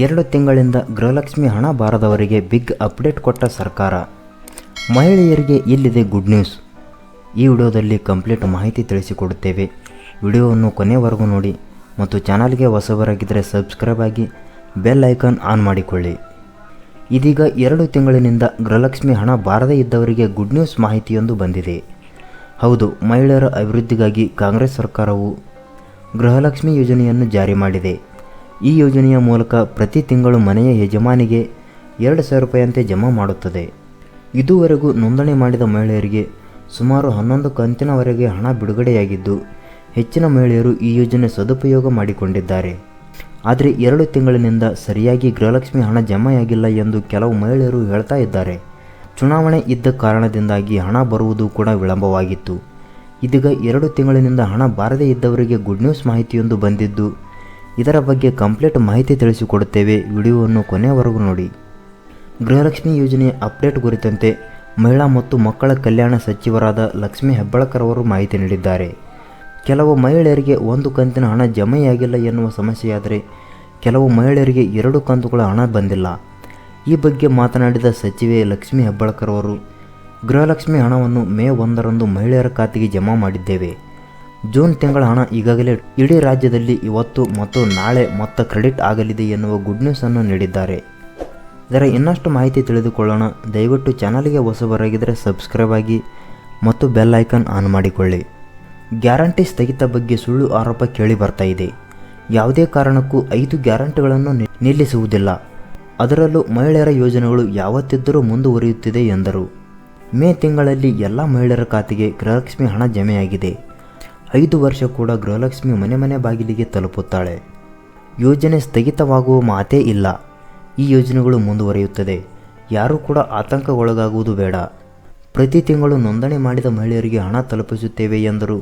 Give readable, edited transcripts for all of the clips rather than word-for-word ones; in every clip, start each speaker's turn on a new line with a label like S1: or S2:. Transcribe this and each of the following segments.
S1: 2 ತಿಂಗಳಿಂದ ಗೃಹಲಕ್ಷ್ಮಿ ಹಣ ಬಾರದವರಿಗೆ big update ಕೊಟ್ಟ ಸರ್ಕಾರ. ಮಹಿಳೆಯರಿಗೆ ಇಲ್ಲಿದೆ ಗುಡ್ ನ್ಯೂಸ್. ಈ ವಿಡಿಯೋದಲ್ಲಿ ಕಂಪ್ಲೀಟ್ ಮಾಹಿತಿ ತಿಳಿಸಿಕೊಡುತ್ತೇವೆ. ವಿಡಿಯೋವನ್ನು ಕೊನೆಯವರೆಗೂ ನೋಡಿ ಮತ್ತು ಚಾನಲ್ಗೆ ಹೊಸಬರಾಗಿದ್ದರೆ ಸಬ್ಸ್ಕ್ರೈಬ್ ಆಗಿ ಬೆಲ್ ಐಕಾನ್ ಆನ್ ಮಾಡಿಕೊಳ್ಳಿ. ಇದೀಗ 2 ತಿಂಗಳಿನಿಂದ ಗೃಹಲಕ್ಷ್ಮಿ ಹಣ ಬಾರದೇ ಇದ್ದವರಿಗೆ ಗುಡ್ ನ್ಯೂಸ್ ಮಾಹಿತಿಯೊಂದು ಬಂದಿದೆ. ಹೌದು, ಮಹಿಳೆಯರ ಅಭಿವೃದ್ಧಿಗಾಗಿ ಕಾಂಗ್ರೆಸ್ ಸರ್ಕಾರವು ಗೃಹಲಕ್ಷ್ಮಿ ಯೋಜನೆಯನ್ನು ಜಾರಿ ಮಾಡಿದೆ. ಈ ಯೋಜನೆಯ ಮೂಲಕ ಪ್ರತಿ ತಿಂಗಳು ಮನೆಯ ಯಜಮಾನಿಗೆ 2,000 ರೂಪಾಯಿಯಂತೆ ಜಮಾ ಮಾಡುತ್ತದೆ. ಇದುವರೆಗೂ ನೋಂದಣಿ ಮಾಡಿದ ಮಹಿಳೆಯರಿಗೆ ಸುಮಾರು 11 ಕಂತಿನವರೆಗೆ ಹಣ ಬಿಡುಗಡೆಯಾಗಿದ್ದು, ಹೆಚ್ಚಿನ ಮಹಿಳೆಯರು ಈ ಯೋಜನೆ ಸದುಪಯೋಗ ಮಾಡಿಕೊಂಡಿದ್ದಾರೆ. ಆದರೆ 2 ತಿಂಗಳಿನಿಂದ ಸರಿಯಾಗಿ ಗೃಹಲಕ್ಷ್ಮಿ ಹಣ ಜಮೆಯಾಗಿಲ್ಲ ಎಂದು ಕೆಲವು ಮಹಿಳೆಯರು ಹೇಳ್ತಾ ಇದ್ದಾರೆ. ಚುನಾವಣೆ ಇದ್ದ ಕಾರಣದಿಂದಾಗಿ ಹಣ ಬರುವುದು ಕೂಡ ವಿಳಂಬವಾಗಿತ್ತು. ಇದೀಗ 2 ತಿಂಗಳಿನಿಂದ ಹಣ ಬಾರದೇ ಇದ್ದವರಿಗೆ ಗುಡ್ ನ್ಯೂಸ್ ಮಾಹಿತಿಯೊಂದು ಬಂದಿದ್ದು, ಇದರ ಬಗ್ಗೆ ಕಂಪ್ಲೀಟ್ ಮಾಹಿತಿ ತಿಳಿಸಿಕೊಡುತ್ತೇವೆ. ವಿಡಿಯೋವನ್ನು ಕೊನೆಯವರೆಗೂ ನೋಡಿ. ಗೃಹಲಕ್ಷ್ಮಿ ಯೋಜನೆಯ ಅಪ್ಡೇಟ್ ಕುರಿತಂತೆ ಮಹಿಳಾ ಮತ್ತು ಮಕ್ಕಳ ಕಲ್ಯಾಣ ಸಚಿವರಾದ ಲಕ್ಷ್ಮೀ ಹೆಬ್ಬಾಳ್ಕರ್ ಅವರು ಮಾಹಿತಿ ನೀಡಿದ್ದಾರೆ. ಕೆಲವು ಮಹಿಳೆಯರಿಗೆ 1 ಕಂತಿನ ಹಣ ಜಮೆಯಾಗಿಲ್ಲ ಎನ್ನುವ ಸಮಸ್ಯೆಯಾದರೆ ಕೆಲವು ಮಹಿಳೆಯರಿಗೆ 2 ಕಂತುಗಳ ಹಣ ಬಂದಿಲ್ಲ. ಈ ಬಗ್ಗೆ ಮಾತನಾಡಿದ ಸಚಿವೆ ಲಕ್ಷ್ಮೀ ಹೆಬ್ಬಾಳ್ಕರ್ ಅವರು, ಗೃಹಲಕ್ಷ್ಮಿ ಹಣವನ್ನು ಮೇ 1ರಂದು ಮಹಿಳೆಯರ ಖಾತೆಗೆ ಜಮಾ ಮಾಡಿದ್ದೇವೆ. ಜೂನ್ ತಿಂಗಳ ಹಣ ಈಗಾಗಲೇ ಇಡೀ ರಾಜ್ಯದಲ್ಲಿ ಇವತ್ತು ಮತ್ತು ನಾಳೆ ಮೊತ್ತ ಕ್ರೆಡಿಟ್ ಆಗಲಿದೆ ಎನ್ನುವ ಗುಡ್ ನ್ಯೂಸ್ ಅನ್ನು ನೀಡಿದ್ದಾರೆ. ಇದರ ಇನ್ನಷ್ಟು ಮಾಹಿತಿ ತಿಳಿದುಕೊಳ್ಳೋಣ. ದಯವಿಟ್ಟು ಚಾನಲ್ಗೆ ಹೊಸಬರಾಗಿದ್ದರೆ ಸಬ್ಸ್ಕ್ರೈಬ್ ಆಗಿ ಮತ್ತು ಬೆಲ್ ಐಕಾನ್ ಆನ್ ಮಾಡಿಕೊಳ್ಳಿ. ಗ್ಯಾರಂಟಿ ಸ್ಥಗಿತ ಬಗ್ಗೆ ಸುಳ್ಳು ಆರೋಪ ಕೇಳಿ ಬರ್ತಾ ಇದೆ. ಯಾವುದೇ ಕಾರಣಕ್ಕೂ 5 ಗ್ಯಾರಂಟಿಗಳನ್ನು ನಿಲ್ಲಿಸುವುದಿಲ್ಲ. ಅದರಲ್ಲೂ ಮಹಿಳೆಯರ ಯೋಜನೆಗಳು ಯಾವತ್ತಿದ್ದರೂ ಮುಂದುವರಿಯುತ್ತಿದೆ ಎಂದರು. ಮೇ ತಿಂಗಳಲ್ಲಿ ಎಲ್ಲ ಮಹಿಳೆಯರ ಖಾತೆಗೆ ಗೃಹಲಕ್ಷ್ಮಿ ಹಣ ಜಮೆಯಾಗಿದೆ. 5 ವರ್ಷ ಕೂಡ ಗೃಹಲಕ್ಷ್ಮಿ ಮನೆ ಬಾಗಿಲಿಗೆ ತಲುಪುತ್ತಾಳೆ. ಯೋಜನೆ ಸ್ಥಗಿತವಾಗುವ ಮಾತೇ ಇಲ್ಲ. ಈ ಯೋಜನೆಗಳು ಮುಂದುವರಿಯುತ್ತದೆ. ಯಾರೂ ಕೂಡ ಆತಂಕಗೊಳಗಾಗುವುದು ಬೇಡ. ಪ್ರತಿ ತಿಂಗಳು ನೋಂದಣಿ ಮಾಡಿದ ಮಹಿಳೆಯರಿಗೆ ಹಣ ತಲುಪಿಸುತ್ತೇವೆ ಎಂದರು.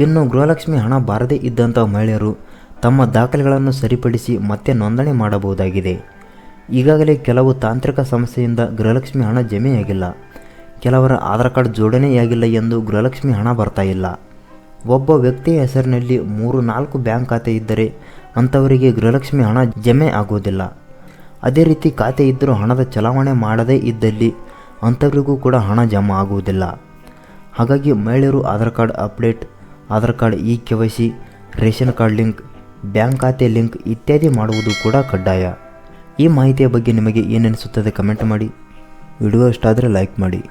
S1: ಇನ್ನು ಗೃಹಲಕ್ಷ್ಮಿ ಹಣ ಬಾರದೇ ಇದ್ದಂಥ ಮಹಿಳೆಯರು ತಮ್ಮ ದಾಖಲೆಗಳನ್ನು ಸರಿಪಡಿಸಿ ಮತ್ತೆ ನೋಂದಣಿ ಮಾಡಬಹುದಾಗಿದೆ. ಈಗಾಗಲೇ ಕೆಲವು ತಾಂತ್ರಿಕ ಸಮಸ್ಯೆಯಿಂದ ಗೃಹಲಕ್ಷ್ಮಿ ಹಣ ಜಮೆಯಾಗಿಲ್ಲ. ಕೆಲವರ ಆಧಾರ್ ಕಾರ್ಡ್ ಜೋಡಣೆಯಾಗಿಲ್ಲ ಎಂದು ಗೃಹಲಕ್ಷ್ಮಿ ಹಣ ಬರ್ತಾ ಇಲ್ಲ. ಒಬ್ಬ ವ್ಯಕ್ತಿಯ ಹೆಸರಿನಲ್ಲಿ 3-4 ಬ್ಯಾಂಕ್ ಖಾತೆ ಇದ್ದರೆ ಅಂಥವರಿಗೆ ಗೃಹಲಕ್ಷ್ಮಿ ಹಣ ಜಮೆ ಆಗುವುದಿಲ್ಲ. ಅದೇ ರೀತಿ ಖಾತೆ ಇದ್ದರೂ ಹಣದ ಚಲಾವಣೆ ಮಾಡದೇ ಇದ್ದಲ್ಲಿ ಅಂಥವರಿಗೂ ಕೂಡ ಹಣ ಜಮಾ ಆಗುವುದಿಲ್ಲ. ಹಾಗಾಗಿ ಮಹಿಳೆಯರು Aadhaar card update, Aadhaar card KYC, ration card link, bank ಖಾತೆ ಲಿಂಕ್ ಇತ್ಯಾದಿ ಮಾಡುವುದು ಕೂಡ ಕಡ್ಡಾಯ. ಈ ಮಾಹಿತಿಯ ಬಗ್ಗೆ ನಿಮಗೆ ಏನೆನಿಸುತ್ತದೆ ಕಮೆಂಟ್ ಮಾಡಿ. ವಿಡಿಯೋ ಇಷ್ಟ ಆದರೆ ಲೈಕ್ ಮಾಡಿ.